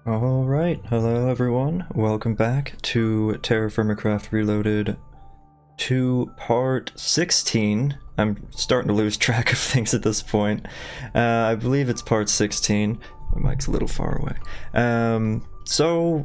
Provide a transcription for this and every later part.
Alright, hello everyone, welcome back to TerraFirmaCraft Reloaded to part 16. I'm starting to lose track of things at this point. I believe it's part 16. My mic's a little far away. So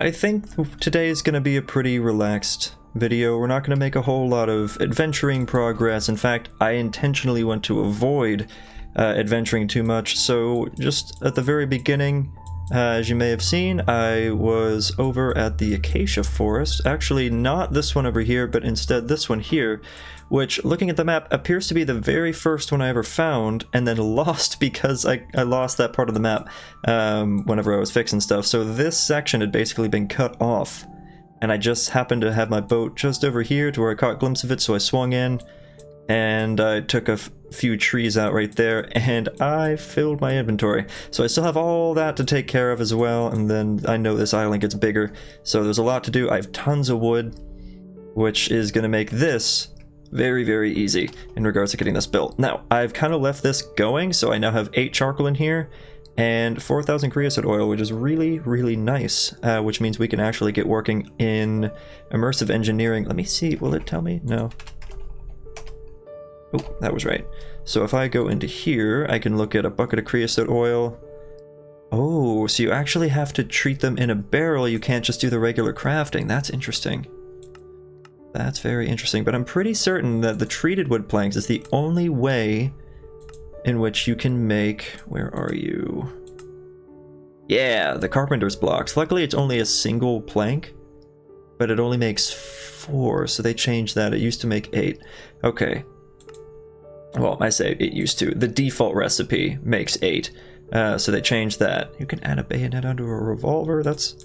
I think today is going to be a pretty relaxed video. We're not going to make a whole lot of adventuring progress. In fact, I intentionally want to avoid adventuring too much, so just at the very beginning, as you may have seen, I was over at the acacia forest. Actually, not this one over here, but instead this one here, which, looking at the map, appears to be the very first one I ever found, and then lost because I lost that part of the map whenever I was fixing stuff. So this section had basically been cut off, and I just happened to have my boat just over here to where I caught a glimpse of it, so I swung in, and I took a few trees out right there, and I filled my inventory. So I still have all that to take care of as well, and then I know this island gets bigger, so there's a lot to do. I have tons of wood, which is going to make this very, very easy in regards to getting this built. Now, I've kind of left this going, so I now have 8 charcoal in here, and 4,000 creosote oil, which is really, really nice, which means we can actually get working in immersive engineering. Let me see, will it tell me? No. Oh, that was right. So if I go into here, I can look at a bucket of creosote oil. Oh, so you actually have to treat them in a barrel. You can't just do the regular crafting. That's interesting. That's very interesting. But I'm pretty certain that the treated wood planks is the only way in which you can make... Where are you? Yeah, the carpenter's blocks. Luckily, it's only a single plank, but it only makes 4, so they changed that. It used to make 8. Okay. Well, I say it used to. The default recipe makes 8, so they changed that. You can add a bayonet onto a revolver. This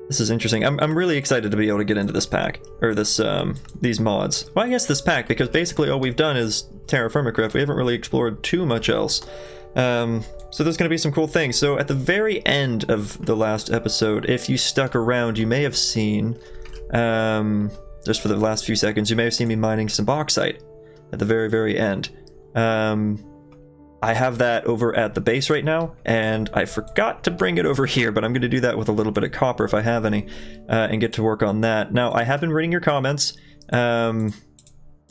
is interesting. I'm really excited to be able to get into this pack, or this these mods. Well, I guess this pack, because basically all we've done is TerraFirmaCraft. We haven't really explored too much else. So there's going to be some cool things. So at the very end of the last episode, if you stuck around, you may have seen, just for the last few seconds, you may have seen me mining some bauxite. At the very, very end. I have that over at the base right now, and I forgot to bring it over here, but I'm going to do that with a little bit of copper if I have any, and get to work on that. Now, I have been reading your comments,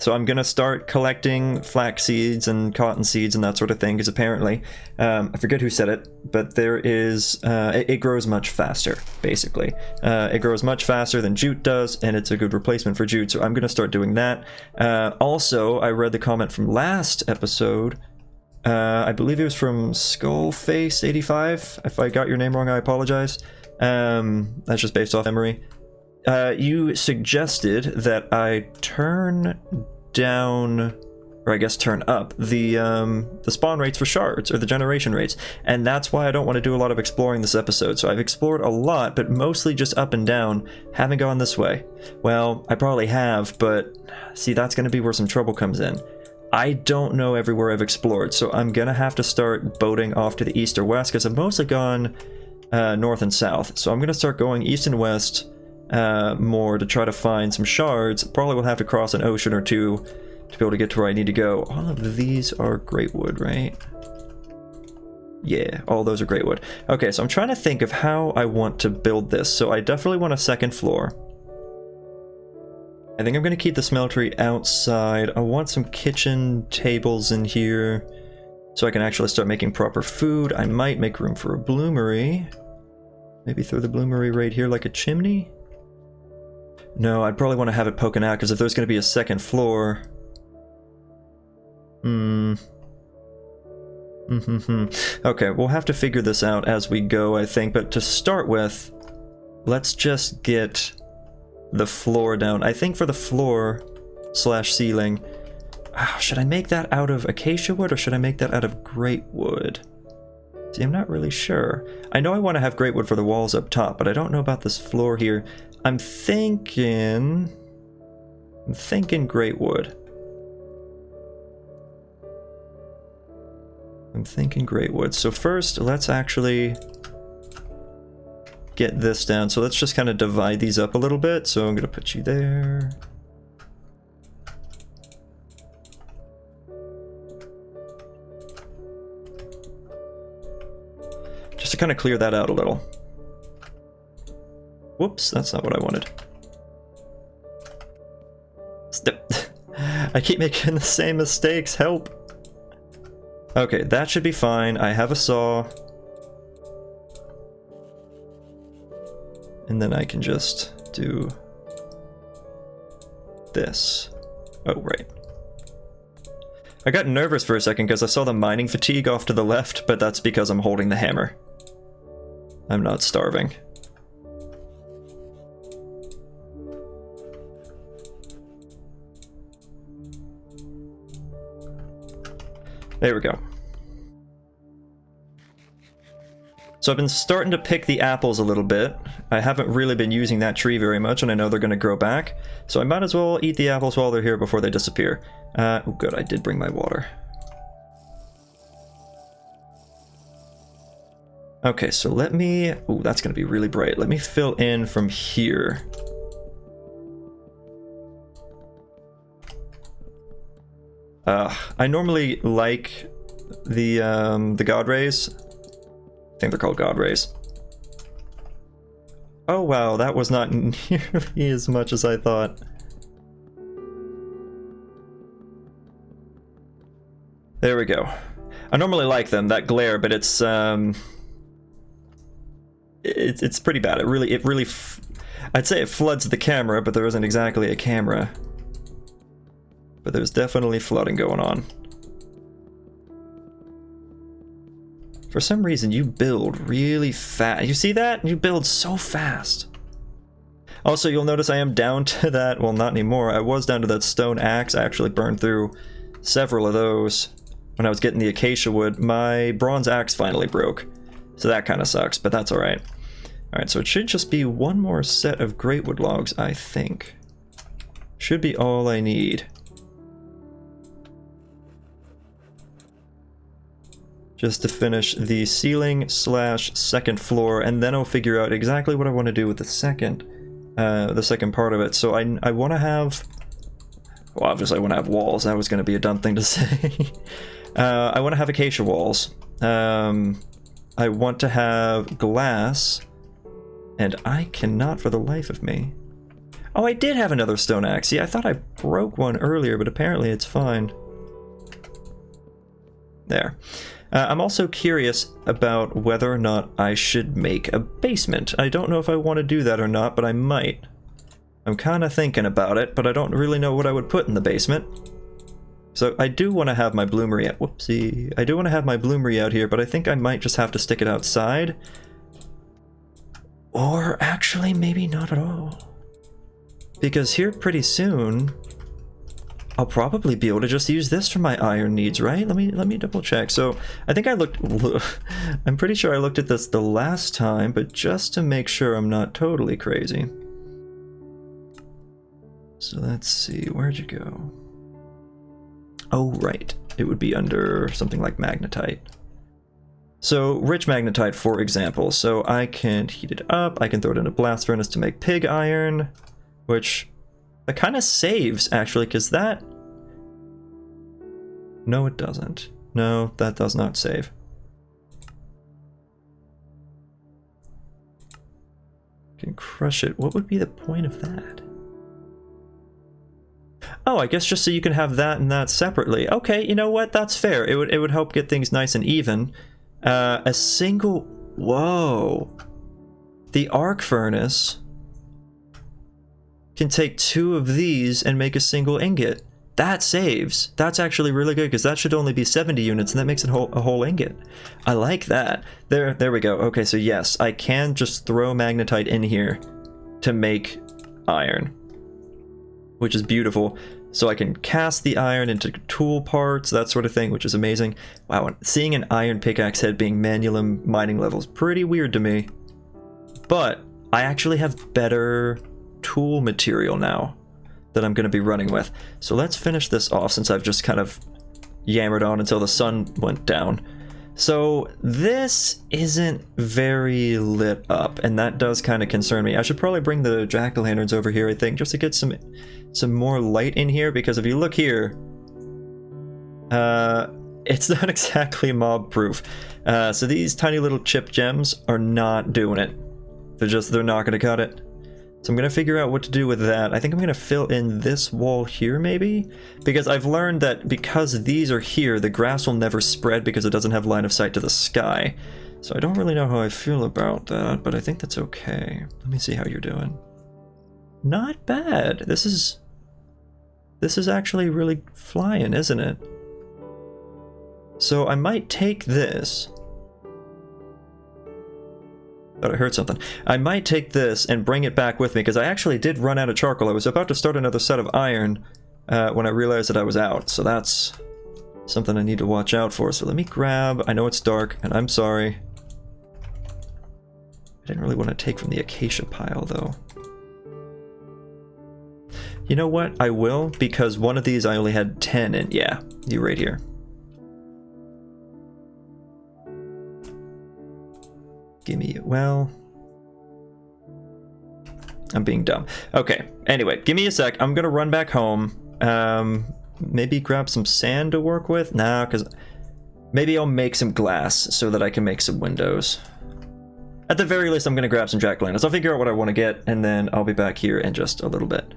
so I'm going to start collecting flax seeds and cotton seeds and that sort of thing, because apparently, I forget who said it, but there is, it grows much faster, basically. It grows much faster than jute does, and it's a good replacement for jute, so I'm going to start doing that. Also, I read the comment from last episode. I believe it was from Skullface85. If I got your name wrong, I apologize. That's just based off memory. You suggested that I turn down, or I guess turn up, the spawn rates for shards, or the generation rates, and that's why I don't want to do a lot of exploring this episode. So I've explored a lot, but mostly just up and down, haven't gone this way. Well, I probably have, but see, that's going to be where some trouble comes in. I don't know everywhere I've explored, so I'm going to have to start boating off to the east or west, because I've mostly gone north and south. So I'm going to start going east and west more to try to find some shards. Probably will have to cross an ocean or two to be able to get to where I need to go. All of these are great wood, right? Yeah, all those are great wood. Okay, so I'm trying to think of how I want to build this. So I definitely want a second floor. I think I'm going to keep the smeltery outside. I want some kitchen tables in here so I can actually start making proper food. I might make room for a bloomery. Maybe throw the bloomery right here like a chimney? No, I'd probably want to have it poking out, because if there's going to be a second floor... Okay, we'll have to figure this out as we go, I think. But to start with, let's just get the floor down. I think for the floor slash ceiling... should I make that out of acacia wood, or should I make that out of great wood? See, I'm not really sure. I know I want to have great wood for the walls up top, but I don't know about this floor here. I'm thinking great wood. I'm thinking great wood. So first, let's actually get this down. So let's just kind of divide these up a little bit. So I'm going to put you there. just to kind of clear that out a little. Whoops, that's not what I wanted. I keep making the same mistakes, help! Okay, that should be fine. I have a saw. And then I can just do this. Oh, right. I got nervous for a second because I saw the mining fatigue off to the left, but that's because I'm holding the hammer. I'm not starving. There we go. So I've been starting to pick the apples a little bit. I haven't really been using that tree very much, and I know they're going to grow back. So I might as well eat the apples while they're here before they disappear. Oh good, I did bring my water. Okay, so let me... Ooh, that's going to be really bright. Let me fill in from here. I normally like the God Rays. I think they're called God Rays. Oh wow, that was not nearly as much as I thought. There we go. I normally like them, that glare, but it's pretty bad. It really I'd say it floods the camera, but there isn't exactly a camera. But there's definitely flooding going on. For some reason, you build really fast. You see that? You build so fast. Also, you'll notice I am down to that. Well, not anymore. I was down to that stone axe. I actually burned through several of those when I was getting the acacia wood. My bronze axe finally broke. So that kind of sucks, but that's alright. Alright, so it should just be one more set of greatwood logs, I think. Should be all I need. Just to finish the ceiling / second floor, and then I'll figure out exactly what I want to do with the second part of it. So I want to have, well, obviously I want to have walls. That was going to be a dumb thing to say. I want to have acacia walls. I want to have glass, and I cannot for the life of me. Oh, I did have another stone axe. See, I thought I broke one earlier, but apparently it's fine. There. I'm also curious about whether or not I should make a basement. I don't know if I want to do that or not, but I might. I'm kind of thinking about it, but I don't really know what I would put in the basement. So I do want to have my bloomery out. Whoopsie. I do want to have my bloomery out here, but I think I might just have to stick it outside. Or actually, maybe not at all. Because here pretty soon, I'll probably be able to just use this for my iron needs, right? Let me double check. So I think I'm pretty sure I looked at this the last time, but just to make sure I'm not totally crazy. So let's see, where'd you go? Oh, right. It would be under something like magnetite. So rich magnetite, for example. So I can heat it up. I can throw it in a blast furnace to make pig iron, which that kind of saves, actually, because that... No, it doesn't. No, that does not save. Can crush it. What would be the point of that? Oh, I guess just so you can have that and that separately. Okay, you know what? That's fair. It would help get things nice and even. A single... Whoa. The arc furnace can take 2 of these and make a single ingot. That saves. That's actually really good, because that should only be 70 units, and that makes it a whole ingot. I like that. There we go. Okay, so yes, I can just throw magnetite in here to make iron, which is beautiful. So I can cast the iron into tool parts, that sort of thing, which is amazing. Wow, seeing an iron pickaxe head being manual mining level is pretty weird to me. But I actually have better tool material now that I'm going to be running with. So let's finish this off, since I've just kind of yammered on until the sun went down. So this isn't very lit up, and that does kind of concern me. I should probably bring the jack-o'-lanterns over here, I think, just to get some more light in here, because if you look here, It's not exactly mob proof. So these tiny little chip gems are not doing it. They're not going to cut it. So I'm going to figure out what to do with that. I think I'm going to fill in this wall here maybe, because I've learned that because these are here, the grass will never spread because it doesn't have line of sight to the sky. So I don't really know how I feel about that, but I think that's okay. Let me see how you're doing. Not bad. This is actually really flying, isn't it? So I might take this. Thought I heard something. I might take this and bring it back with me, because I actually did run out of charcoal. I was about to start another set of iron when I realized that I was out. So that's something I need to watch out for. So let me grab... I know it's dark, and I'm sorry. I didn't really want to take from the acacia pile, though. You know what? I will, because one of these I only had 10 in. Yeah, you right here. Gimme, well... I'm being dumb. Okay, anyway, give me a sec. I'm gonna run back home. Maybe grab some sand to work with? Nah, because maybe I'll make some glass so that I can make some windows. At the very least, I'm gonna grab some jack-o'-lanterns. I'll figure out what I want to get, and then I'll be back here in just a little bit.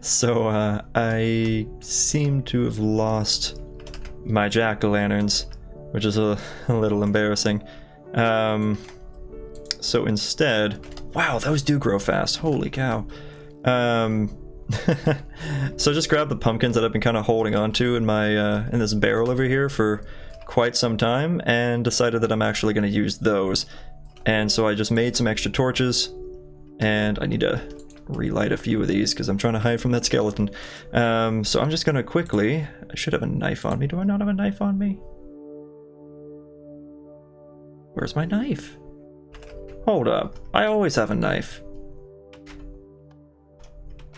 So, I seem to have lost my jack-o'-lanterns, which is a little embarrassing. So instead... Wow, those do grow fast. Holy cow. So just grab the pumpkins that I've been kind of holding on to in my in this barrel over here for quite some time, and decided that I'm actually going to use those. And so I just made some extra torches, and I need to relight a few of these because I'm trying to hide from that skeleton. So I'm just going to quickly... I should have a knife on me. Do I not have a knife on me? Where's my knife? Hold up. I always have a knife.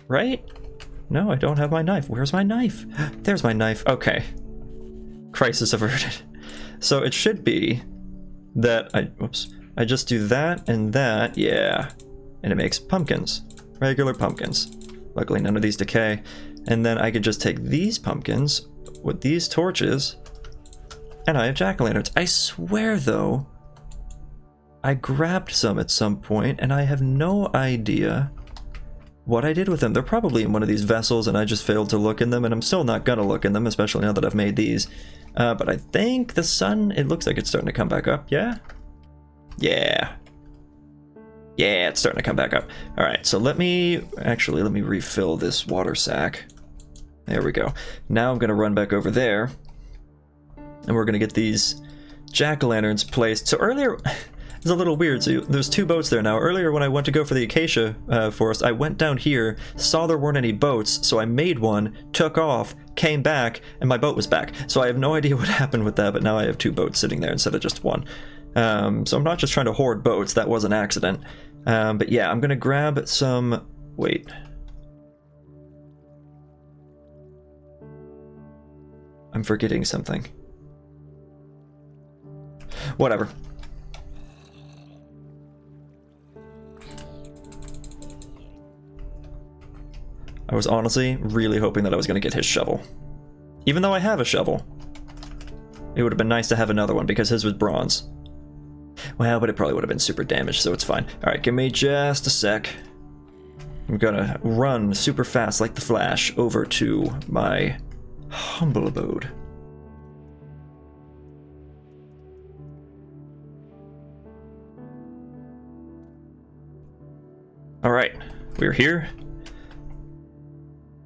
Right? No, I don't have my knife. Where's my knife? There's my knife. Okay. Crisis averted. So it should be that I just do that and that. Yeah. And it makes pumpkins. Regular pumpkins. Luckily none of these decay. And then I could just take these pumpkins with these torches, and I have jack-o'-lanterns. I swear though, I grabbed some at some point, and I have no idea what I did with them. They're probably in one of these vessels, and I just failed to look in them, and I'm still not gonna look in them, especially now that I've made these. But I think the sun, it looks like it's starting to come back up, yeah? Yeah. Yeah, it's starting to come back up. Alright, so let me refill this water sack. There we go. Now I'm gonna run back over there, and we're gonna get these jack-o'-lanterns placed. So earlier... It's a little weird. So there's two boats there now. Earlier when I went to go for the acacia forest, I went down here, saw there weren't any boats, so I made one, took off, came back, and my boat was back. So I have no idea what happened with that, but now I have two boats sitting there instead of just one. So I'm not just trying to hoard boats, that was an accident. But yeah, I'm gonna grab some... Wait. I'm forgetting something. Whatever. I was honestly really hoping that I was going to get his shovel. Even though I have a shovel. It would have been nice to have another one because his was bronze. Well, but it probably would have been super damaged, so it's fine. Alright, give me just a sec. I'm gonna run super fast like the Flash over to my humble abode. Alright, we're here.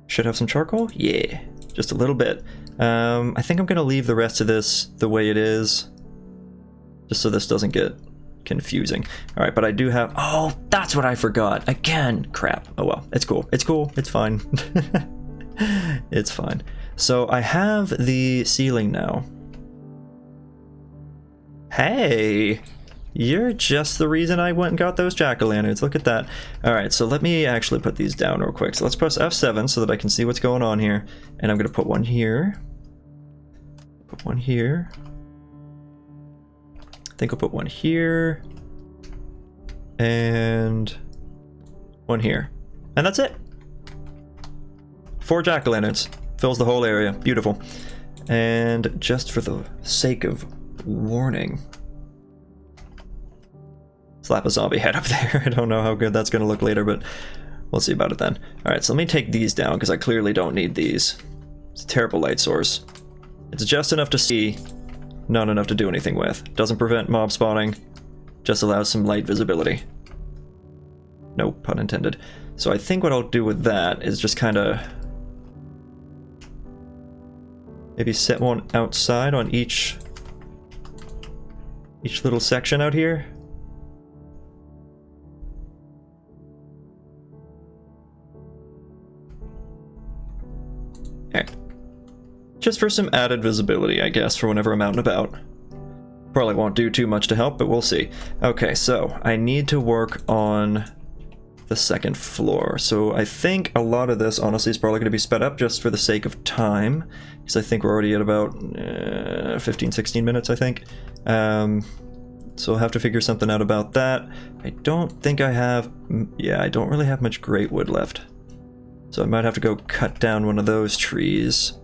Should have some charcoal? Yeah, just a little bit. I think I'm gonna leave the rest of this the way it is, just so this doesn't get confusing. All right, but I do have... Oh, that's what I forgot. Again, crap. Oh well, it's cool. It's cool. It's fine. It's fine. So I have the ceiling now. Hey! You're just the reason I went and got those jack-o'-lanterns. Look at that. Alright, so let me actually put these down real quick. So let's press F7 so that I can see what's going on here. And I'm going to put one here. Put one here. I think I'll put one here. And one here. And that's it. 4 jack-o'-lanterns. fills the whole area. Beautiful. And just for the sake of warning, slap a zombie head up there. I don't know how good that's going to look later, but we'll see about it then. Alright, so let me take these down, because I clearly don't need these. It's a terrible light source. It's just enough to see, not enough to do anything with. Doesn't prevent mob spawning, just allows some light visibility. No pun intended. So I think what I'll do with that is just kind of maybe set one outside on each little section out here. Okay. Just for some added visibility, I guess, for whenever I'm out and about. Probably won't do too much to help, but we'll see. Okay, so I need to work on the second floor. So I think a lot of this, honestly, is probably going to be sped up just for the sake of time, because I think we're already at about 15, 16 minutes, I think. So I'll have to figure something out about that. I don't think I have... Yeah, I don't really have much great wood left. So I might have to go cut down one of those trees.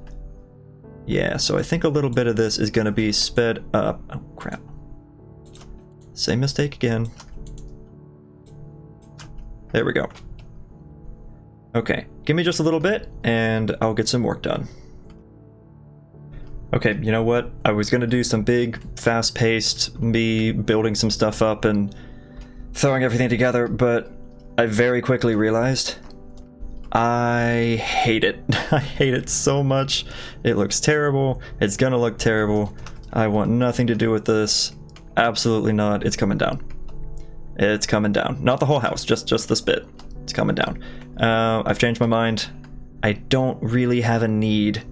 Yeah, so I think a little bit of this is going to be sped up. Oh, crap. Same mistake again. There we go. Okay, give me just a little bit, and I'll get some work done. Okay, you know what? I was gonna do some big, fast-paced, me building some stuff up and throwing everything together, but I very quickly realized I hate it. I hate it so much. It looks terrible. It's gonna look terrible. I want nothing to do with this. Absolutely not. It's coming down. It's coming down. Not the whole house, just this bit. It's coming down. I've changed my mind. I don't really have a need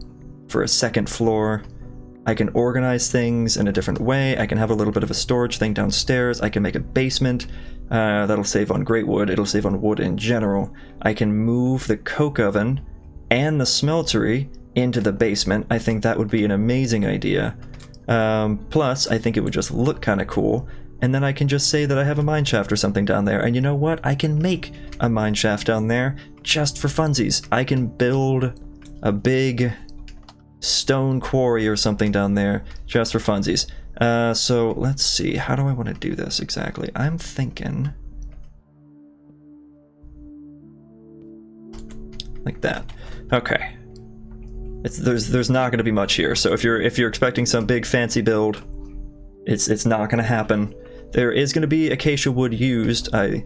for a second floor. I can organize things in a different way. I can have a little bit of a storage thing downstairs. I can make a basement. That'll save on great wood. It'll save on wood in general. I can move the coke oven and the smeltery into the basement. I think that would be an amazing idea. Plus, I think it would just look kind of cool. And then I can just say that I have a mine shaft or something down there. And you know what? I can make a mine shaft down there just for funsies. I can build a big stone quarry or something down there just for funsies. So let's see. How do I want to do this exactly? I'm thinking like that. Okay. There's not going to be much here. So if you're expecting some big fancy build, it's not going to happen. There is going to be acacia wood used. I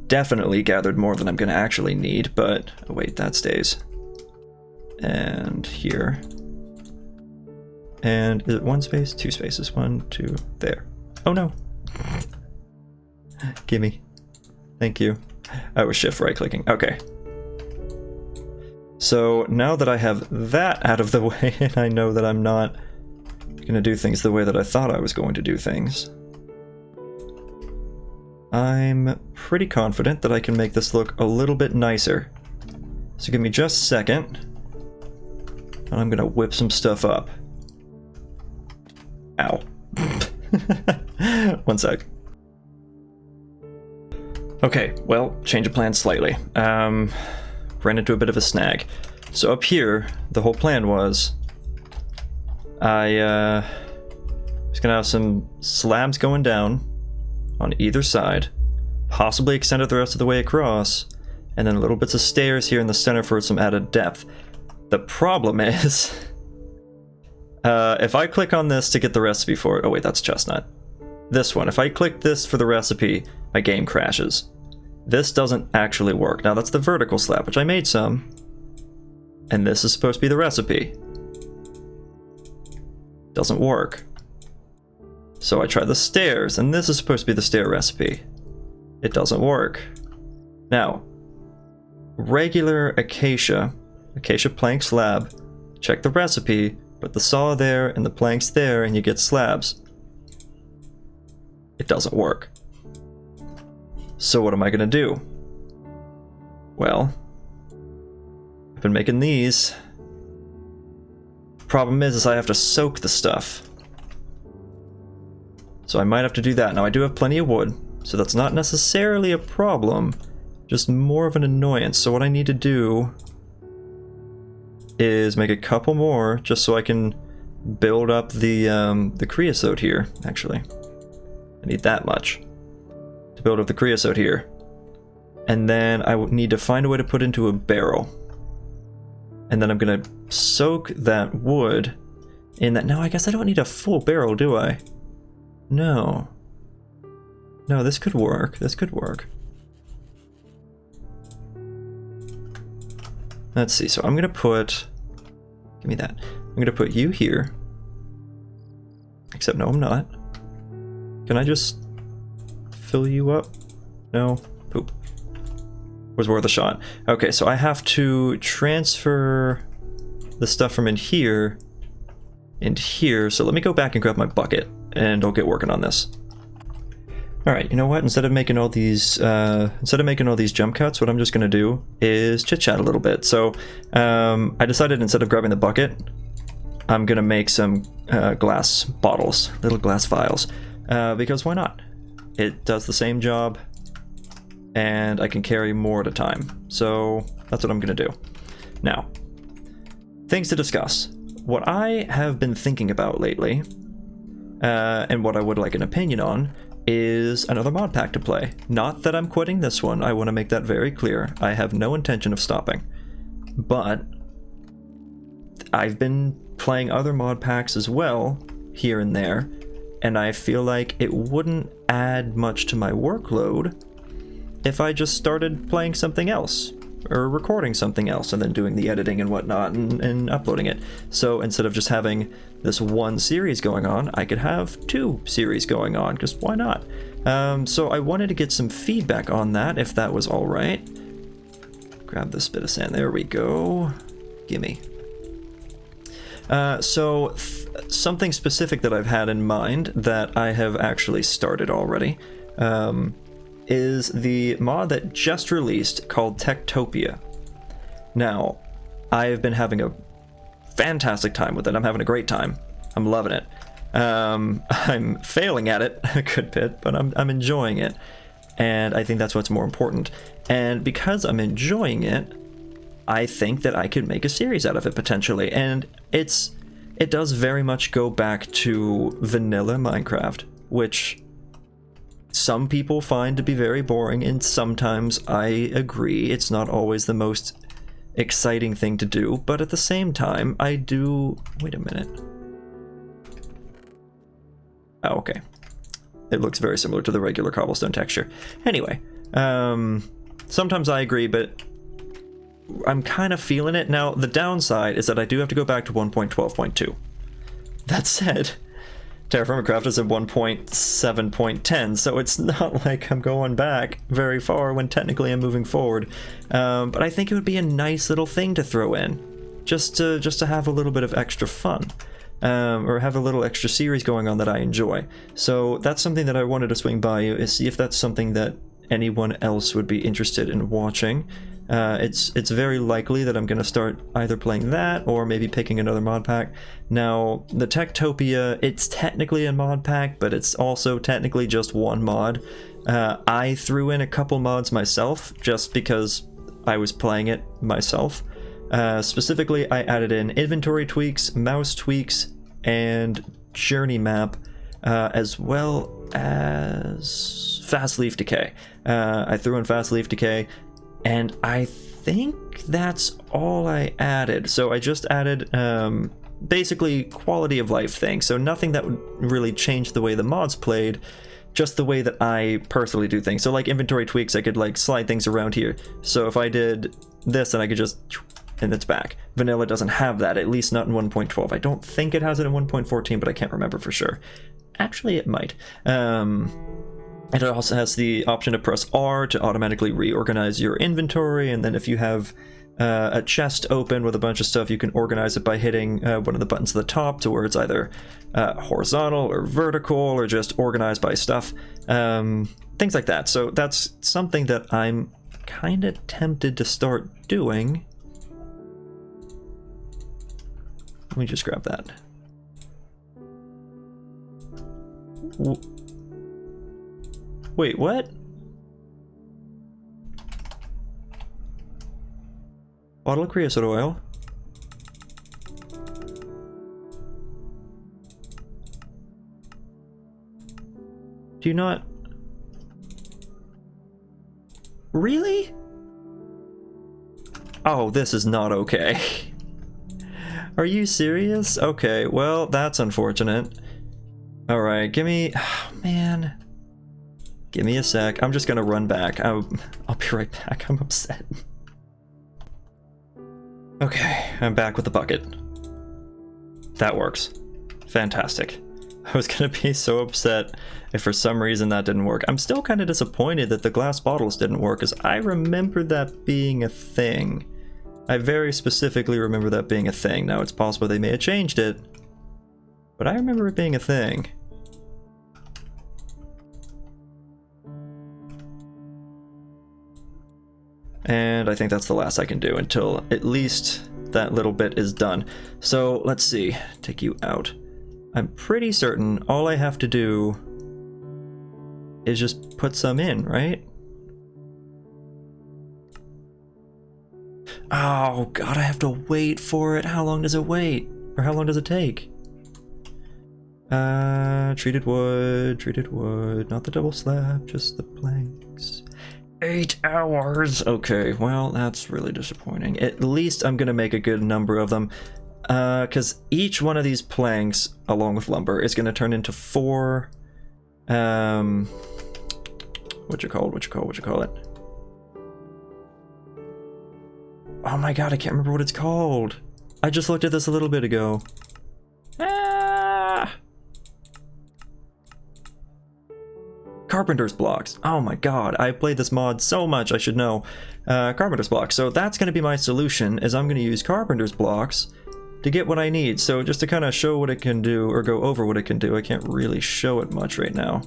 definitely gathered more than I'm going to actually need, but oh wait, that stays. And here. And is it one space? Two spaces. 1, 2, there. Oh no. Gimme. Thank you. I was shift right clicking. Okay. So now that I have that out of the way, and I know that I'm not going to do things the way that I thought I was going to do things, I'm pretty confident that I can make this look a little bit nicer. So give me just a second, and I'm going to whip some stuff up. Ow. One sec. Okay, well, change of plan slightly. Ran into a bit of a snag. So up here, the whole plan was I was gonna have some slabs going down on either side, possibly extend it the rest of the way across, and then little bits of stairs here in the center for some added depth. The problem is, if I click on this to get the recipe for it, oh wait, that's chestnut. This one, if I click this for the recipe, my game crashes. This doesn't actually work. Now that's the vertical slab, which I made some, and this is supposed to be the recipe. Doesn't work. So I try the stairs, and this is supposed to be the stair recipe. It doesn't work. Now, regular acacia plank slab, check the recipe, put the saw there and the planks there, and you get slabs. It doesn't work. So what am I gonna do? Well, I've been making these. Problem is I have to soak the stuff. So I might have to do that. Now I do have plenty of wood, so that's not necessarily a problem, just more of an annoyance. So what I need to do is make a couple more just so I can build up the creosote here. Actually, I need that much to build up the creosote here. And then I need to find a way to put into a barrel. And then I'm gonna soak that wood in that. No, I guess I don't need a full barrel, do I? No. No, this could work. This could work. Let's see, so I'm gonna put... Give me that. I'm gonna put you here. Except no, I'm not. Can I just fill you up? No? Poop. Was worth a shot. Okay, so I have to transfer the stuff from in here into here. So let me go back and grab my bucket, and I'll get working on this. All right, you know what? Instead of making all these jump cuts, what I'm just gonna do is chit chat a little bit. So I decided instead of grabbing the bucket, I'm gonna make some glass bottles, little glass vials, because why not? It does the same job, and I can carry more at a time. So that's what I'm gonna do. Now, things to discuss. What I have been thinking about lately, and what I would like an opinion on, is another mod pack to play. Not that I'm quitting this one, I want to make that very clear. I have no intention of stopping. But I've been playing other mod packs as well, here and there, and I feel like it wouldn't add much to my workload if I just started playing something else, or recording something else, and then doing the editing and whatnot, and uploading it. So instead of just having this one series going on, I could have 2 series going on, because why not? So I wanted to get some feedback on that, if that was alright. Grab this bit of sand, there we go. Gimme. So something specific that I've had in mind that I have actually started already, is the mod that just released called Techtopia. Now, I have been having a fantastic time with it. I'm having a great time. I'm loving it. I'm failing at it a good bit, but I'm enjoying it. And I think that's what's more important. And because I'm enjoying it, I think that I could make a series out of it potentially. And it does very much go back to vanilla Minecraft, which some people find to be very boring, and sometimes I agree. It's not always the most exciting thing to do, but at the same time, I do... Wait a minute. Oh, okay. It looks very similar to the regular cobblestone texture. Anyway, sometimes I agree, but I'm kind of feeling it. Now, the downside is that I do have to go back to 1.12.2. That said, TerraFirmaCraft is at 1.7.10, so it's not like I'm going back very far when technically I'm moving forward. But I think it would be a nice little thing to throw in, just to have a little bit of extra fun, or have a little extra series going on that I enjoy. So that's something that I wanted to swing by you, is see if that's something that anyone else would be interested in watching. It's very likely that I'm going to start either playing that or maybe picking another mod pack. Now, the Techtopia, it's technically a mod pack, but it's also technically just one mod. I threw in a couple mods myself just because I was playing it myself. Specifically, I added in inventory tweaks, mouse tweaks, and journey map, as well as fast leaf decay. I threw in fast leaf decay, and I think that's all I added. So I just added basically quality of life things. So nothing that would really change the way the mods played, just the way that I personally do things. So like inventory tweaks, I could like slide things around here. So if I did this, then I could just, and it's back. Vanilla doesn't have that, at least not in 1.12. I don't think it has it in 1.14, but I can't remember for sure. Actually, it might. It also has the option to press R to automatically reorganize your inventory, and then if you have a chest open with a bunch of stuff, you can organize it by hitting one of the buttons at the top to where it's either horizontal or vertical or just organized by stuff. Things like that. So that's something that I'm kind of tempted to start doing. Let me just grab that. Wait, what? Bottle of creosote oil. Do you not... Really? Oh, this is not okay. Are you serious? Okay, well, that's unfortunate. Alright, give me... Oh, man. Give me a sec. I'm just gonna run back. I'll be right back. I'm upset. Okay, I'm back with the bucket. That works. Fantastic. I was gonna be so upset if for some reason that didn't work. I'm still kind of disappointed that the glass bottles didn't work, because I remember that being a thing. I very specifically remember that being a thing. Now, it's possible they may have changed it, but I remember it being a thing. And I think that's the last I can do until at least that little bit is done. So let's see, take you out. I'm pretty certain all I have to do is just put some in, right? Oh god, I have to wait for it. How long does it wait? Or how long does it take? Treated wood, not the double slab, just the planks. 8 hours! Okay, well, that's really disappointing. At least I'm gonna make a good number of them. Because each one of these planks, along with lumber, is gonna turn into 4... What you call it? Oh my god, I can't remember what it's called. I just looked at this a little bit ago. Ah! Carpenter's blocks. Oh my god, I played this mod so much, I should know. Carpenter's blocks. So that's going to be my solution, is I'm going to use carpenter's blocks to get what I need. So just to kind of show what it can do, or go over what it can do, I can't really show it much right now.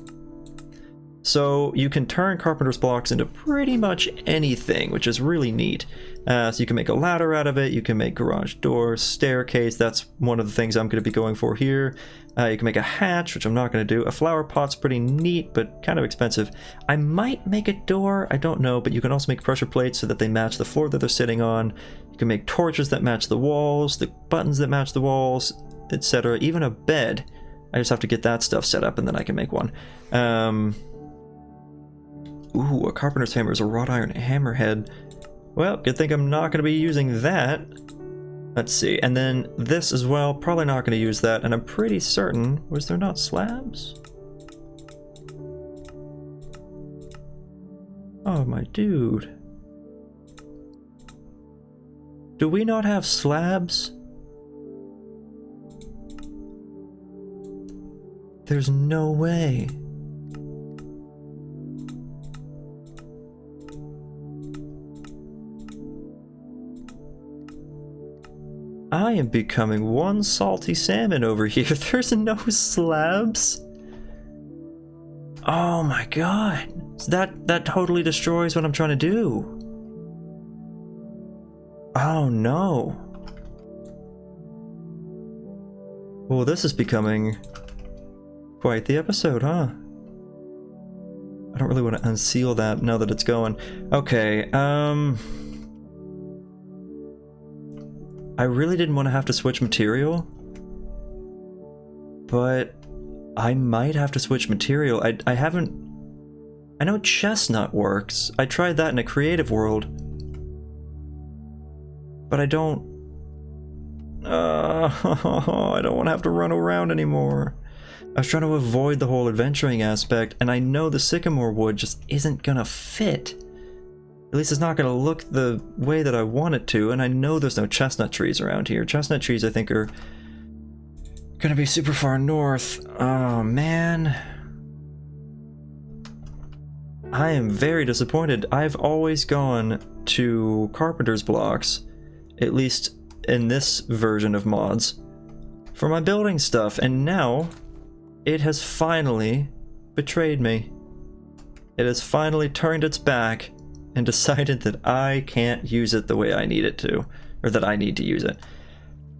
So you can turn carpenter's blocks into pretty much anything, which is really neat. So you can make a ladder out of it, you can make garage doors, staircase, that's one of the things I'm going to be going for here. You can make a hatch, which I'm not going to do. A flower pot's pretty neat, but kind of expensive. I might make a door, I don't know, but you can also make pressure plates so that they match the floor that they're sitting on. You can make torches that match the walls, the buttons that match the walls, etc. Even a bed. I just have to get that stuff set up and then I can make one. Ooh, a carpenter's hammer is a wrought iron hammerhead. Well, good thing I'm not going to be using that. Let's see, and then this as well, probably not going to use that, and I'm pretty certain, was there not slabs? Oh, my dude. Do we not have slabs? There's no way. I am becoming one salty salmon over here. There's no slabs. Oh my god. That totally destroys what I'm trying to do. Oh no. Well, this is becoming quite the episode, huh? I don't really want to unseal that now that it's going. Okay, I really didn't want to have to switch material, but I might have to switch material. I haven't... I know chestnut works. I tried that in a creative world, but I don't... I don't want to have to run around anymore. I was trying to avoid the whole adventuring aspect, and I know the sycamore wood just isn't gonna fit. At least it's not going to look the way that I want it to, and I know there's no chestnut trees around here. Chestnut trees, I think, are going to be super far north. Oh, man. I am very disappointed. I've always gone to carpenter's blocks, at least in this version of mods, for my building stuff, and now it has finally betrayed me. It has finally turned its back and decided that I can't use it the way I need it to, or that I need to use it.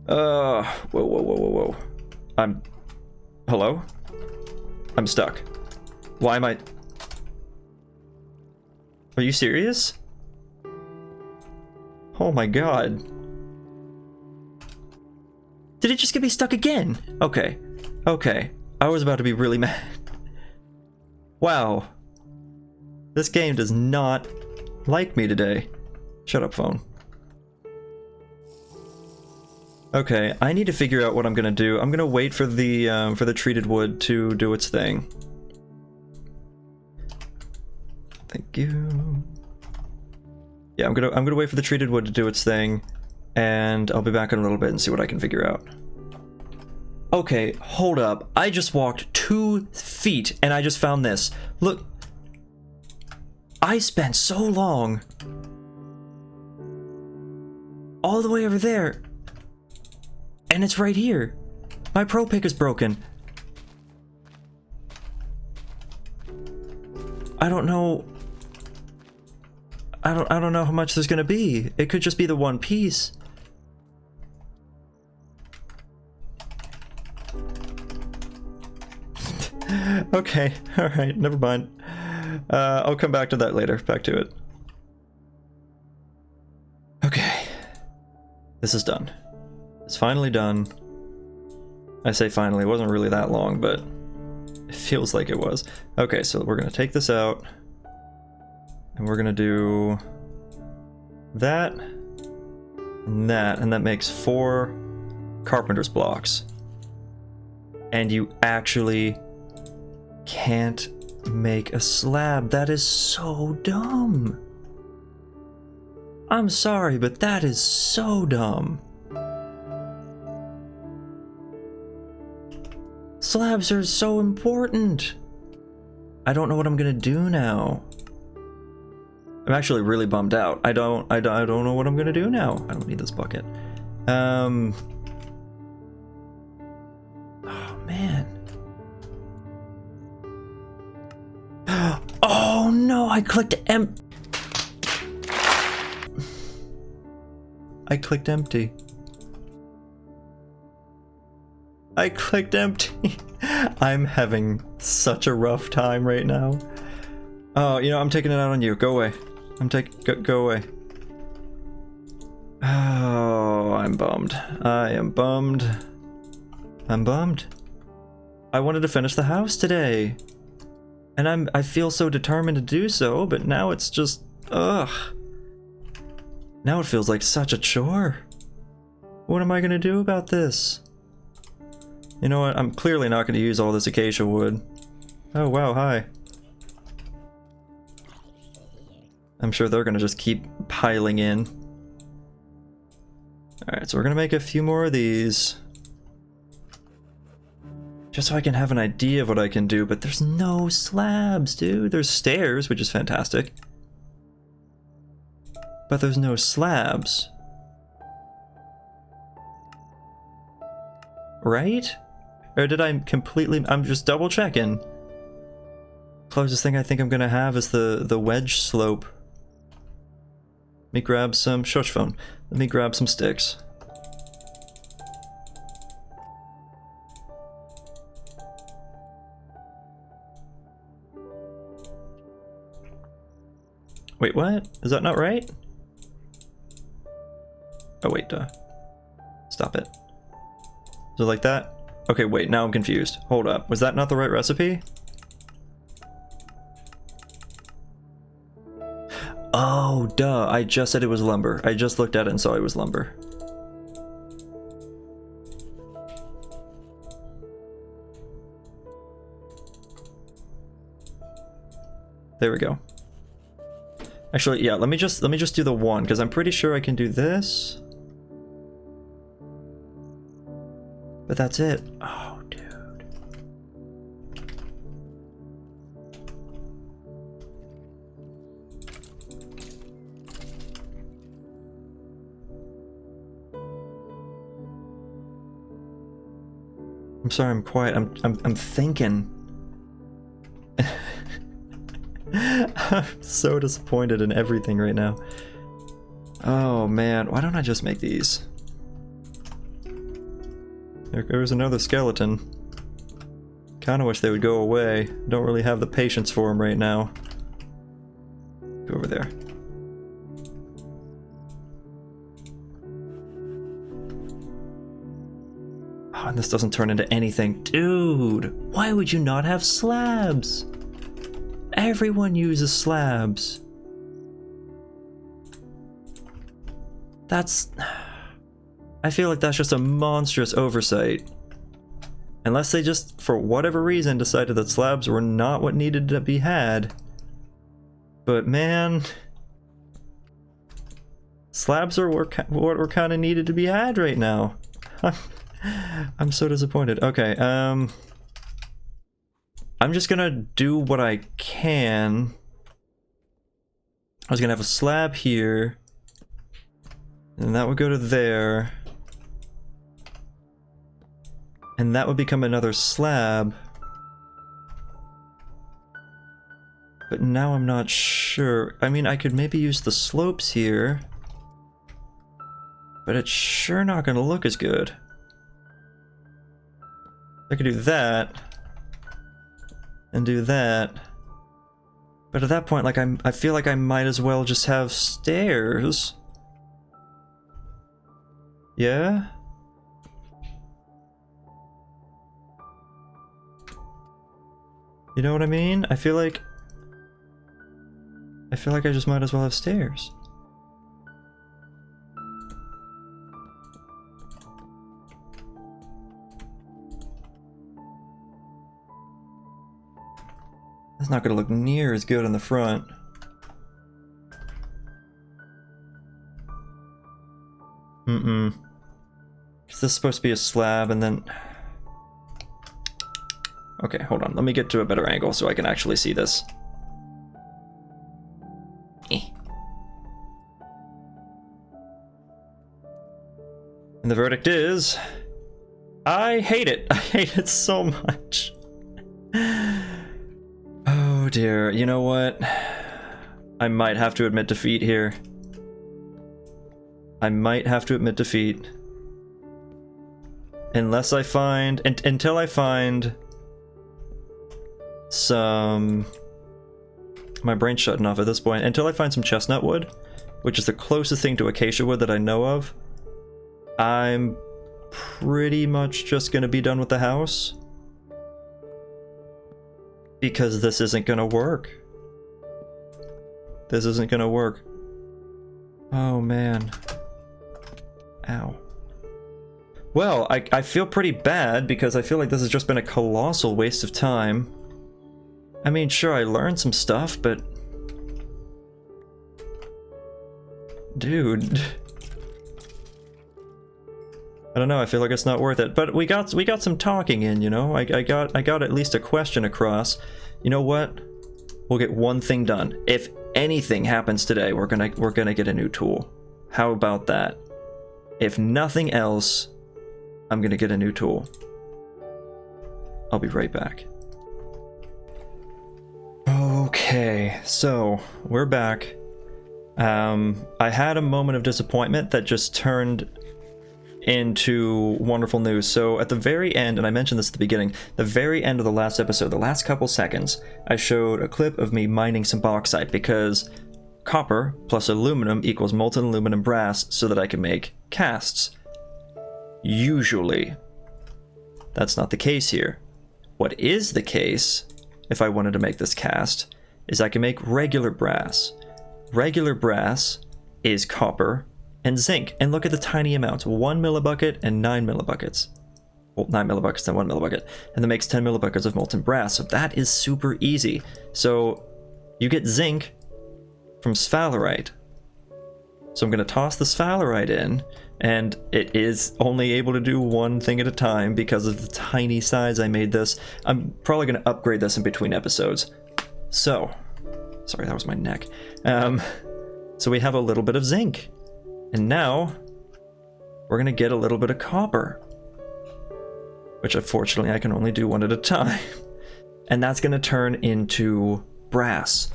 Whoa. Hello? I'm stuck. Why am I... Are you serious? Oh my god. Did it just get me stuck again? Okay. I was about to be really mad. Wow. This game does not like me today. Shut up, phone. Okay, I need to figure out what I'm gonna do. I'm gonna wait for the treated wood to do its thing. Thank you. Yeah, I'm gonna wait for the treated wood to do its thing, and I'll be back in a little bit and see what I can figure out. Okay, hold up. I just walked 2 feet and I just found this. Look. I spent so long all the way over there, and it's right here. My pro pick is broken. I don't know. I don't know how much there's gonna be. It could just be the one piece. Okay, alright, never mind. I'll come back to that later. Back to it. Okay. This is done. It's finally done. I say finally, it wasn't really that long, but it feels like it was. Okay, so we're gonna take this out. And we're gonna do that and that, and that makes 4 carpenter's blocks. And you actually can't make a slab. That is so dumb. I'm sorry, but that is so dumb. Slabs are so important. I don't know what I'm gonna do now. I'm actually really bummed out. I don't know what I'm gonna do now. I don't need this bucket. Oh man. Oh no, I clicked I clicked empty. I clicked empty. I'm having such a rough time right now. Oh, you know, I'm taking it out on you. Go away. Go away. Oh, I'm bummed. I am bummed. I'm bummed. I wanted to finish the house today. And I feel so determined to do so, but now it's just, ugh. Now it feels like such a chore. What am I gonna do about this? You know what, I'm clearly not gonna use all this acacia wood. Oh wow, hi. I'm sure they're gonna just keep piling in. Alright, so we're gonna make a few more of these. Just so I can have an idea of what I can do, but there's no slabs, dude. There's stairs, which is fantastic. But there's no slabs. Right? Or did I completely... I'm just double checking. Closest thing I think I'm gonna have is the wedge slope. Let me grab some... Shush phone. Let me grab some sticks. Wait, what? Is that not right? Oh wait, duh. Stop it. Is it like that? Okay, wait, now I'm confused. Hold up. Was that not the right recipe? Oh, duh. I just said it was lumber. I just looked at it and saw it was lumber. There we go. Actually, yeah, let me just do the one, because I'm pretty sure I can do this. But that's it. Oh, dude. I'm sorry, I'm quiet. I'm thinking. I'm so disappointed in everything right now. Oh man, why don't I just make these? There goes another skeleton. Kinda wish they would go away. Don't really have the patience for them right now. Go over there. Oh, and this doesn't turn into anything. Dude, why would you not have slabs? Everyone uses slabs. That's... I feel like that's just a monstrous oversight. Unless they just, for whatever reason, decided that slabs were not what needed to be had. But man... slabs are what were kind of needed to be had right now. I'm so disappointed. Okay, I'm just gonna do what I can. I was gonna have a slab here, and that would go to there, and that would become another slab. But now I'm not sure. I mean, I could maybe use the slopes here, but it's sure not gonna look as good. I could do that, and do that, but at that point, like, I feel like I might as well just have stairs. Yeah? You know what I mean? I feel like I just might as well have stairs. That's not gonna look near as good on the front. Because this is supposed to be a slab, and then... Okay, hold on. Let me get to a better angle so I can actually see this. And the verdict is... I hate it! I hate it so much! Oh dear, you know what? I might have to admit defeat here. I might have to admit defeat. Unless I find... until I find... some... My brain's shutting off at this point. Until I find some chestnut wood, which is the closest thing to acacia wood that I know of, I'm pretty much just gonna be done with the house. Because this isn't gonna work. This isn't gonna work. Oh man. Ow. Well, I feel pretty bad because I feel like this has just been a colossal waste of time. I mean, sure, I learned some stuff, but... Dude... I don't know, I feel like it's not worth it. But we got some talking in, you know? I got at least a question across. You know what? We'll get one thing done. If anything happens today, we're gonna get a new tool. How about that? If nothing else, I'm gonna get a new tool. I'll be right back. Okay, so we're back. I had a moment of disappointment that just turned into wonderful news. So at the very end, and I mentioned this at the beginning, the very end of the last episode, the last couple seconds, I showed a clip of me mining some bauxite because copper plus aluminum equals molten aluminum brass so that I can make casts. Usually, that's not the case here. What is the case, if I wanted to make this cast, is I can make regular brass. Regular brass is copper and zinc, and look at the tiny amounts, 1 millibucket and 9 millibuckets. Well, 9 millibuckets and 1 millibucket, and that makes 10 millibuckets of molten brass, so that is super easy. So you get zinc from sphalerite. So I'm going to toss the sphalerite in, and it is only able to do one thing at a time because of the tiny size I made this. I'm probably going to upgrade this in between episodes. So, sorry, that was my neck. So we have a little bit of zinc. And now, we're going to get a little bit of copper. Which unfortunately I can only do one at a time. And that's going to turn into brass,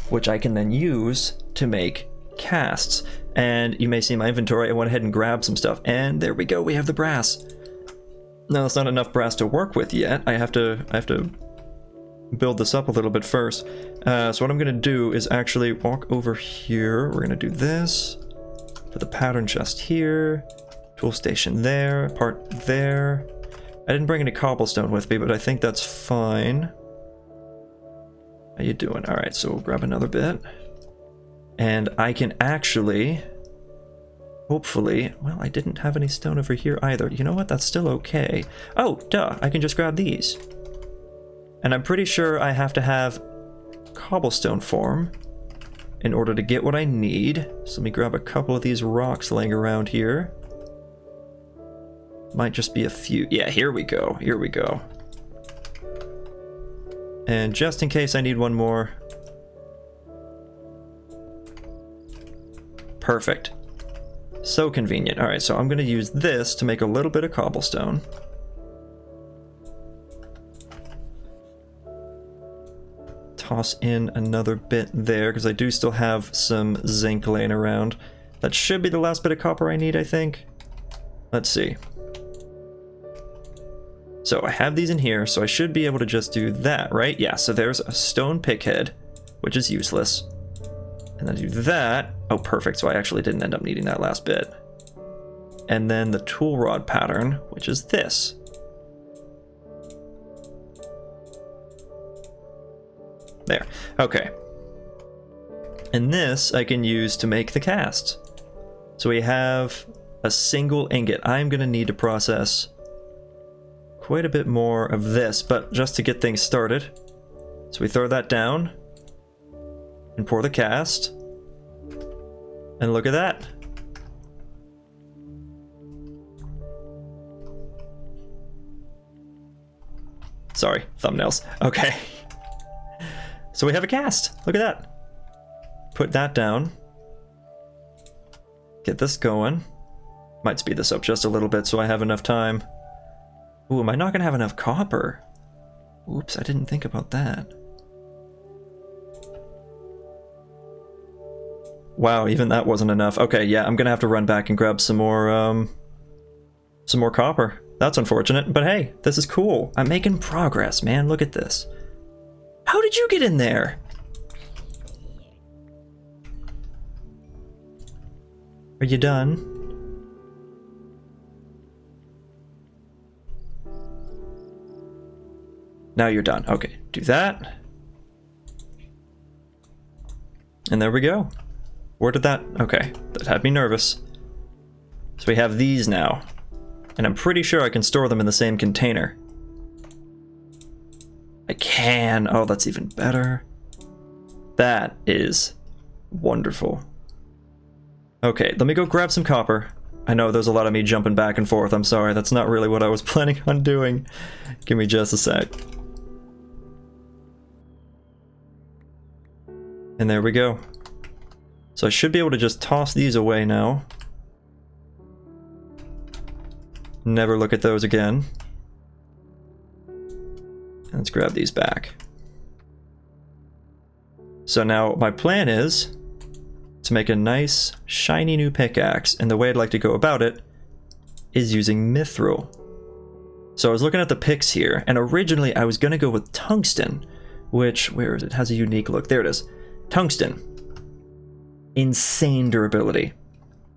which I can then use to make casts. And you may see in my inventory, I went ahead and grabbed some stuff. And there we go, we have the brass. Now, that's not enough brass to work with yet. I have to build this up a little bit first. So what I'm going to do is actually walk over here. We're going to do this. Put the pattern chest here. Tool station there. Part there. I didn't bring any cobblestone with me, but I think that's fine. How you doing? All right, so we'll grab another bit. And I can actually, hopefully, well, I didn't have any stone over here either. You know what? That's still okay. Oh, duh, I can just grab these. And I'm pretty sure I have to have cobblestone form in order to get what I need. So let me grab a couple of these rocks laying around here. Might just be a few. Yeah, here we go. Here we go. And just in case I need one more. Perfect. So convenient. All right, so I'm going to use this to make a little bit of cobblestone. Toss in another bit there, because I do still have some zinc laying around. That should be the last bit of copper I need, I think. Let's see. So I have these in here, so I should be able to just do that, right? Yeah, so there's a stone pick head, which is useless. And then I do that. Oh, perfect. So I actually didn't end up needing that last bit. And then the tool rod pattern, which is this. There. Okay. And this I can use to make the cast. So we have a single ingot. I'm going to need to process quite a bit more of this, but just to get things started. So we throw that down and pour the cast. And look at that. Sorry, thumbnails. Okay. So we have a cast. Look at that. Put that down. Get this going. Might speed this up just a little bit so I have enough time. Ooh, am I not going to have enough copper? Oops, I didn't think about that. Wow, even that wasn't enough. Okay, yeah, I'm going to have to run back and grab some more copper. That's unfortunate, but hey, this is cool. I'm making progress, man. Look at this. How did you get in there? Are you done? Now you're done. Okay, do that. And there we go. Where did that... Okay, that had me nervous. So we have these now. And I'm pretty sure I can store them in the same container. I can. Oh, that's even better. That is wonderful. Okay, let me go grab some copper. I know there's a lot of me jumping back and forth. I'm sorry, that's not really what I was planning on doing. Give me just a sec. And there we go. So I should be able to just toss these away now. Never look at those again. Let's grab these back. So now my plan is to make a nice shiny new pickaxe, and the way I'd like to go about it is using mithril. So I was looking at the picks here, and originally I was going to go with tungsten, which, where is it? It has a unique look. There it is. Tungsten. Insane durability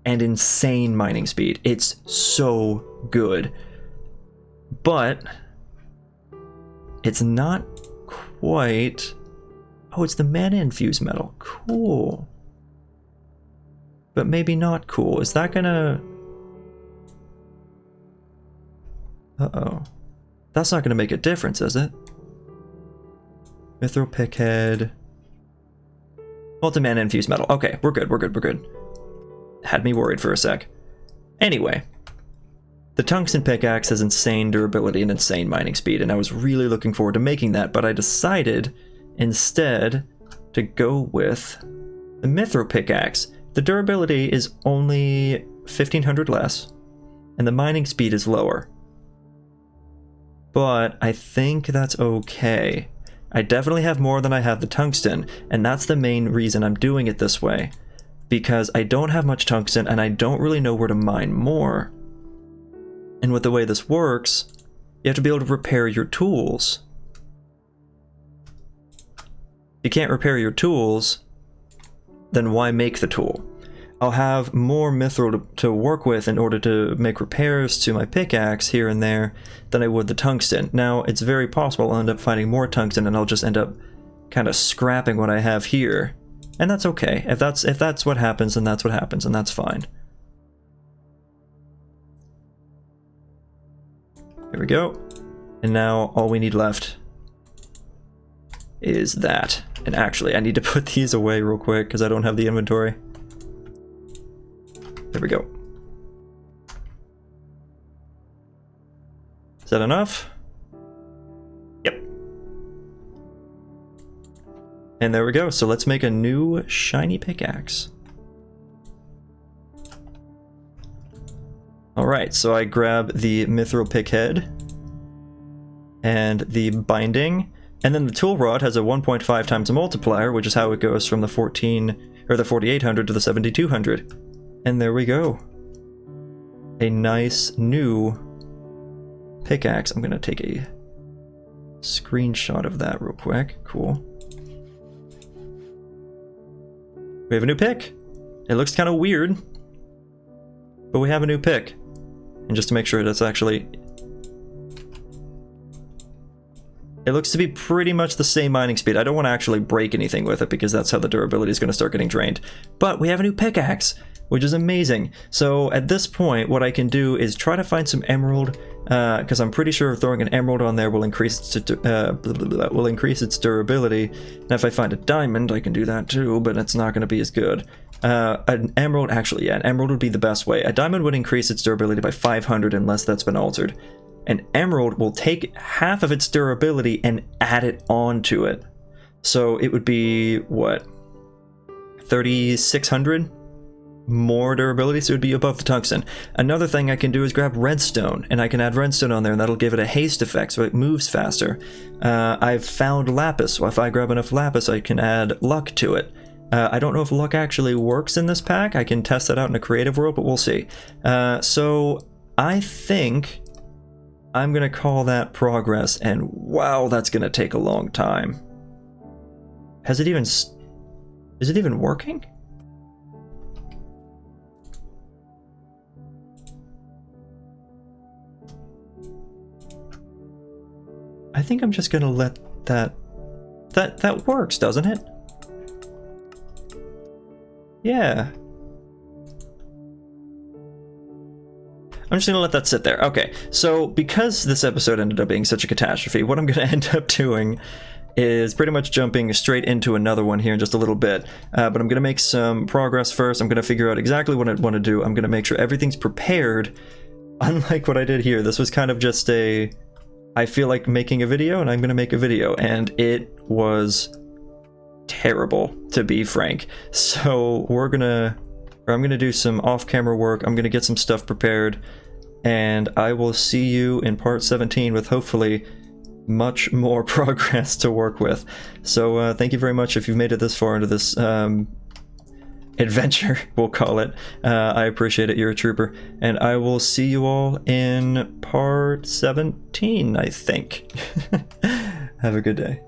and insane mining speed. It's so good. But it's not quite... Oh, it's the mana infused metal. Cool. But maybe not cool. Is that gonna... Uh-oh. That's not gonna make a difference, is it? Mithril pickhead. Multi-mana infused metal. Okay, we're good, we're good, we're good. Had me worried for a sec. Anyway. The tungsten pickaxe has insane durability and insane mining speed, and I was really looking forward to making that, but I decided instead to go with the mithril pickaxe. The durability is only 1500 less, and the mining speed is lower. But I think that's okay. I definitely have more than I have the tungsten, and that's the main reason I'm doing it this way. Because I don't have much tungsten, and I don't really know where to mine more. And with the way this works, you have to be able to repair your tools. If you can't repair your tools, then why make the tool? I'll have more mithril to work with in order to make repairs to my pickaxe here and there than I would the tungsten. Now, it's very possible I'll end up finding more tungsten and I'll just end up kind of scrapping what I have here. And that's okay. If that's what happens, then that's what happens, and that's fine. Here we go. And now all we need left is that. And actually, I need to put these away real quick because I don't have the inventory. There we go. Is that enough? Yep. And there we go. So let's make a new shiny pickaxe. Alright, so I grab the mithril pick head and the binding, and then the tool rod has a 1.5 times a multiplier, which is how it goes from the 4800 to the 7200. And there we go. A nice new pickaxe. I'm gonna take a screenshot of that real quick. Cool. We have a new pick. It looks kind of weird, but we have a new pick. And just to make sure that's actually... It looks to be pretty much the same mining speed. I don't want to actually break anything with it because that's how the durability is going to start getting drained. But we have a new pickaxe, which is amazing. So at this point, what I can do is try to find some emerald, because I'm pretty sure throwing an emerald on there will increase its durability. And if I find a diamond, I can do that too, but it's not going to be as good. An emerald, actually, yeah, an emerald would be the best way. A diamond would increase its durability by 500 unless that's been altered. An emerald will take half of its durability and add it onto it. So it would be, what, 3,600 more durability, so it would be above the tungsten. Another thing I can do is grab redstone, and I can add redstone on there, and that'll give it a haste effect, so it moves faster. I've found lapis, so if I grab enough lapis, I can add luck to it. I don't know if luck actually works in this pack. I can test that out in a creative world, but we'll see. So I think I'm gonna call that progress, and wow, that's gonna take a long time. Is it even working? I think I'm just gonna let that works, doesn't it? Yeah. I'm just gonna let that sit there. Okay, so because this episode ended up being such a catastrophe, what I'm gonna end up doing is pretty much jumping straight into another one here in just a little bit. But I'm gonna make some progress first. I'm gonna figure out exactly what I want to do. I'm gonna make sure everything's prepared. Unlike what I did here, this was kind of just I feel like making a video, and I'm gonna make a video, and it was terrible, to be frank. So I'm gonna do some off-camera work. I'm gonna get some stuff prepared, and I will see you in part 17 with hopefully much more progress to work with. So thank you very much if you've made it this far into this adventure, we'll call it. I appreciate it. You're a trooper. And I will see you all in part 17, I think. Have a good day.